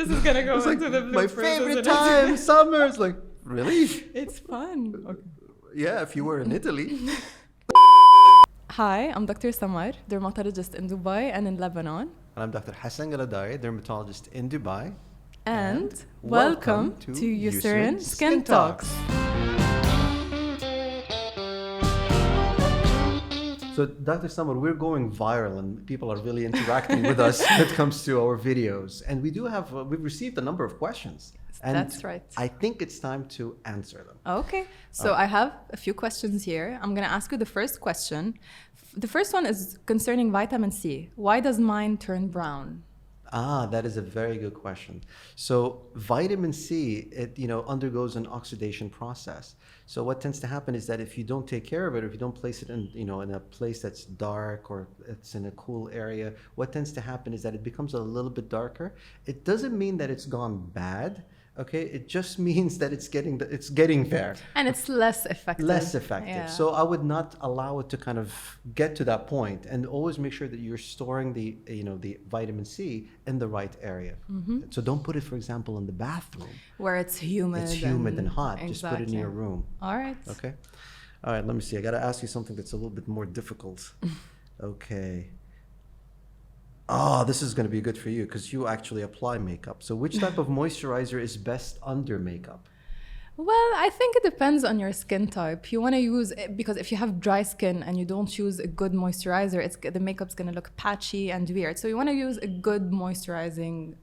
This is gonna go It's like into the my bloopers, favorite isn't it? time, summer. It's like, really? It's fun. Okay. Yeah, if you were in Italy. Hi, I'm Dr. Samar, dermatologist in Dubai and in Lebanon. And I'm Dr. Hassan Galadari, dermatologist in Dubai. And welcome to Eucerin SkinTalks. So, Dr. Samar, we're going viral and people are really interacting with us when it comes to our videos. And we do have, we've received a number of questions. And that's right. I think it's time to answer them. Okay, so I have a few questions here. I'm going to ask you the first question. The first one is concerning vitamin C. Why does mine turn brown? That is a very good question. So vitamin C, it undergoes an oxidation process. So what tends to happen is that if you don't take care of it, or if you don't place it in in a place that's dark or it's in a cool area, what tends to happen is that it becomes a little bit darker. It doesn't mean that it's gone bad. Okay, it just means that it's getting there. And it's less effective. Less effective. Yeah. So I would not allow it to kind of get to that point, and always make sure that you're storing the vitamin C in the right area. Mm-hmm. So don't put it, for example, in the bathroom where it's humid. It's humid and hot. Exactly. Just put it in your room. All right. Okay. All right. Let me see. I got to ask you something that's a little bit more difficult. Okay. This is going to be good for you because you actually apply makeup. So which type of moisturizer is best under makeup? Well, I think it depends on your skin type. You want to use, because if you have dry skin and you don't choose a good moisturizer, the makeup's going to look patchy and weird. So you want to use a good moisturizing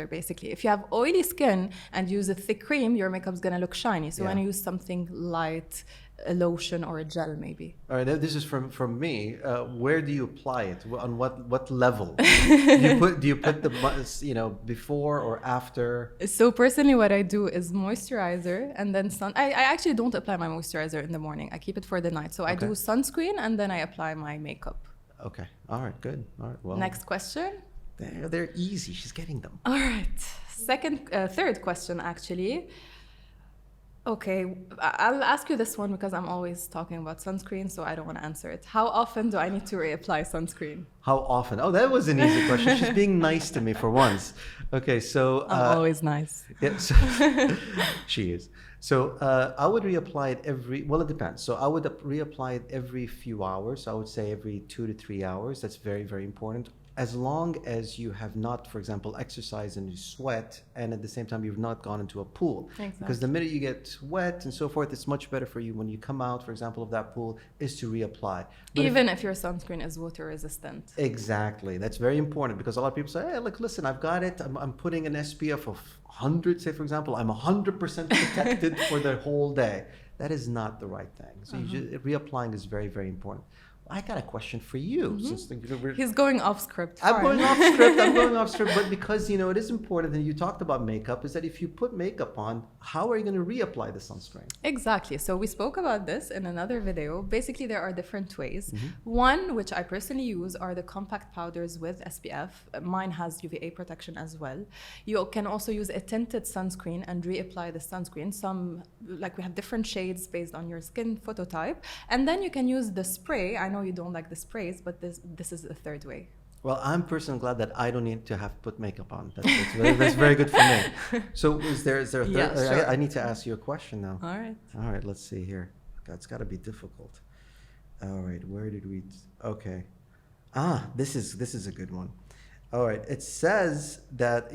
basically. If you have oily skin and use a thick cream, your makeup's going to look shiny. So you want to use something light, a lotion or a gel maybe. All right, this is from me. Where do you apply it? On what level? do you put the before or after? So personally, what I do is moisturizer and then sun. I actually don't apply my moisturizer in the morning. I keep it for the night. So I do sunscreen and then I apply my makeup. Okay. All right. Good. All right. Well. Next question. They're easy. She's getting them. All right. Third question actually. Okay, I'll ask you this one because I'm always talking about sunscreen, so I don't want to answer it. How often do I need to reapply sunscreen? How often? Oh, that was an easy question. She's being nice to me for once. Okay, so... I'm always nice. Yeah, so she is. So I would reapply it it depends. So I would reapply it every few hours. I would say every 2 to 3 hours. That's very, very important. As long as you have not, for example, exercised and you sweat, and at the same time you've not gone into a pool. Exactly. Because the minute you get wet and so forth, it's much better for you when you come out, for example, of that pool, is to reapply. But even if your sunscreen is water resistant. Exactly. That's very important because a lot of people say, hey, look, listen, I've got it. I'm putting an SPF of 100, say, for example. I'm 100% protected for the whole day. That is not the right thing. So reapplying is very, very important. I got a question for you. Mm-hmm. He's going off script. I'm going off script, but because, it is important, and you talked about makeup, is that if you put makeup on, how are you going to reapply the sunscreen? Exactly. So we spoke about this in another video. Basically, there are different ways. Mm-hmm. One, which I personally use, are the compact powders with SPF. Mine has UVA protection as well. You can also use a tinted sunscreen and reapply the sunscreen. We have different shades based on your skin phototype. And then you can use the spray. I know you don't like the sprays, but this is the third way. Well, I'm personally glad that I don't need to have put makeup on. That's very good for me. So is there a third? Yeah, sure. I need to ask you a question now. All right. Let's see here. It's got to be difficult. All right, where did we? Okay. This is a good one. All right. It says that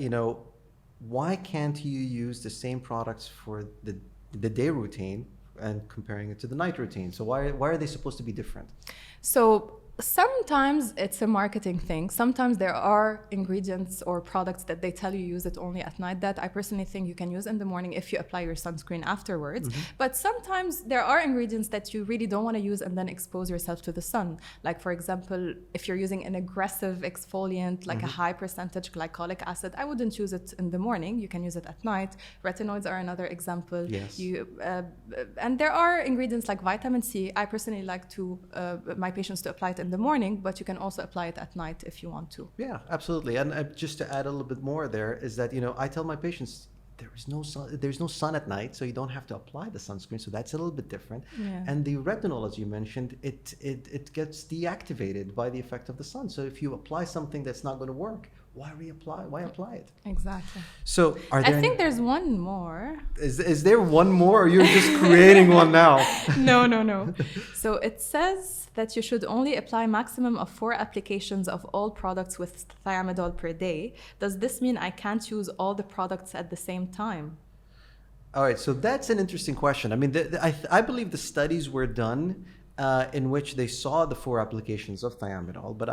why can't you use the same products for the day routine and comparing it to the night routine? So why are they supposed to be different? So sometimes it's a marketing thing. Sometimes there are ingredients or products that they tell you use it only at night that I personally think you can use in the morning if you apply your sunscreen afterwards. Mm-hmm. But sometimes there are ingredients that you really don't want to use and then expose yourself to the sun. Like, for example, if you're using an aggressive exfoliant, like a high percentage glycolic acid, I wouldn't use it in the morning. You can use it at night. Retinoids are another example. Yes. And there are ingredients like vitamin C. I personally like my patients to apply it in the morning, but you can also apply it at night if you want to. Yeah, absolutely. And just to add a little bit more there is that, I tell my patients, there's no sun at night, so you don't have to apply the sunscreen. So that's a little bit different. Yeah. And the retinol, as you mentioned, it gets deactivated by the effect of the sun. So if you apply something that's not going to work, why reapply? Why apply it? Exactly. So are there? I think there's one more. Is there one more, or you're just creating one now? No. So it says that you should only apply maximum of 4 applications of all products with thiamidol per day. Does this mean I can't use all the products at the same time? All right, so that's an interesting question. I mean, I believe the studies were done in which they saw the 4 applications of thiamidol, but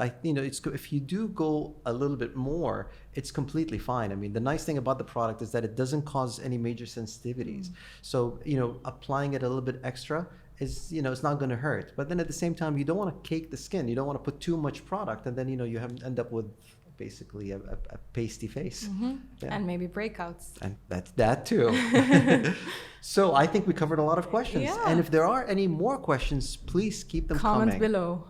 if you do go a little bit more, it's completely fine. I mean, the nice thing about the product is that it doesn't cause any major sensitivities. So, applying it a little bit extra is, it's not going to hurt. But then at the same time, you don't want to cake the skin. You don't want to put too much product, and then, you end up with basically a pasty face. Yeah. And maybe breakouts. And that too. So I think we covered a lot of questions. Yeah. And if there are any more questions, please keep them coming. Comment below.